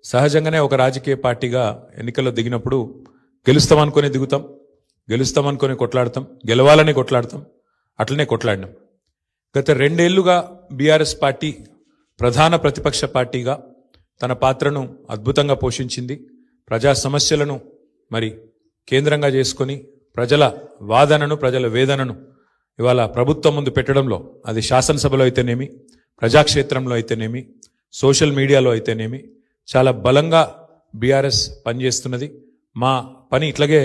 సహజంగానే ఒక రాజకీయ పార్టీగా ఎన్నికల్లో దిగినప్పుడు గెలుస్తామనుకునే దిగుతాం, గెలుస్తామనుకునే కొట్లాడతాం, గెలవాలని కొట్లాడతాం, అట్లనే కొట్లాడినాం. గత 2 ఏళ్లుగా బీఆర్ఎస్ పార్టీ ప్రధాన ప్రతిపక్ష పార్టీగా తన పాత్రను అద్భుతంగా పోషించింది. ప్రజా సమస్యలను మరి కేంద్రంగా చేసుకొని ప్రజల వాదనను, ప్రజల వేదనను ఇవాళ ప్రభుత్వం ముందు పెట్టడంలో, అది శాసనసభలో అయితేనేమి, ప్రజాక్షేత్రంలో అయితేనేమి, సోషల్ మీడియాలో అయితేనేమి చాలా బలంగా బీఆర్ఎస్ పనిచేస్తున్నది. మా పని ఇట్లాగే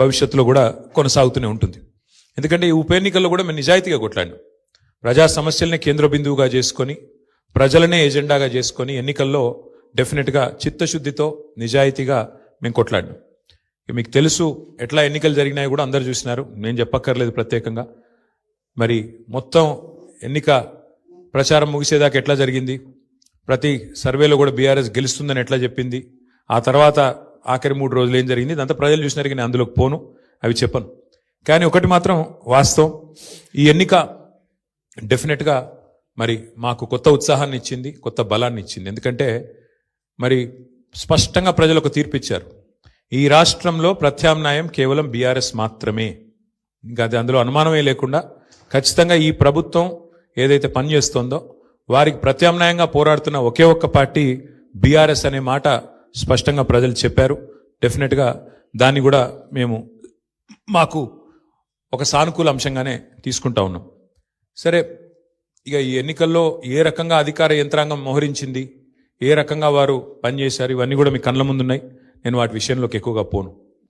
భవిష్యత్తులో కూడా కొనసాగుతూనే ఉంటుంది. ఎందుకంటే ఈ ఉప ఎన్నికల్లో కూడా మేము నిజాయితీగా కొట్లాడినాం. ప్రజా సమస్యలనే కేంద్ర బిందువుగా చేసుకొని, ప్రజలనే ఎజెండాగా చేసుకొని ఎన్నికల్లో డెఫినెట్గా చిత్తశుద్ధితో నిజాయితీగా మేము కొట్లాడినాం. మీకు తెలుసు ఎట్లా ఎన్నికలు జరిగినాయి కూడా అందరు చూసినారు, నేను చెప్పక్కర్లేదు ప్రత్యేకంగా. మరి మొత్తం ఎన్నిక ప్రచారం ముగిసేదాకా ఎట్లా జరిగింది, ప్రతి సర్వేలో కూడా బీఆర్ఎస్ గెలుస్తుందని ఎట్లా చెప్పింది, ఆ తర్వాత ఆఖరి 3 రోజులు ఏం జరిగింది, ఇదంతా ప్రజలు చూసినారు. కానీ అందులోకి పోను, అవి చెప్పను. కానీ ఒకటి మాత్రం వాస్తవం, ఈ ఎన్నిక డెఫినెట్గా మరి మాకు కొత్త ఉత్సాహాన్ని ఇచ్చింది, కొత్త బలాన్ని ఇచ్చింది. ఎందుకంటే మరి స్పష్టంగా ప్రజలు ఒక తీర్పు ఇచ్చారు. ఈ రాష్ట్రంలో ప్రత్యామ్నాయం కేవలం బీఆర్ఎస్ మాత్రమే. ఇంకా అది అందులో అనుమానమే లేకుండా ఖచ్చితంగా ఈ ప్రభుత్వం ఏదైతే పనిచేస్తుందో వారికి ప్రత్యామ్నాయంగా పోరాడుతున్న ఒకే ఒక్క పార్టీ బీఆర్ఎస్ అనే మాట స్పష్టంగా ప్రజలు చెప్పారు. డెఫినెట్గా దాన్ని కూడా మేము మాకు ఒక సానుకూల అంశంగానే తీసుకుంటా ఉన్నాం. సరే, ఇక ఈ ఎన్నికల్లో ఏ రకంగా అధికార యంత్రాంగం మోహరించింది, ఏ రకంగా వారు పనిచేశారు, ఇవన్నీ కూడా మీ కళ్ళ ముందున్నాయి. నేను వాటి విషయంలోకి ఎక్కువగా పోను.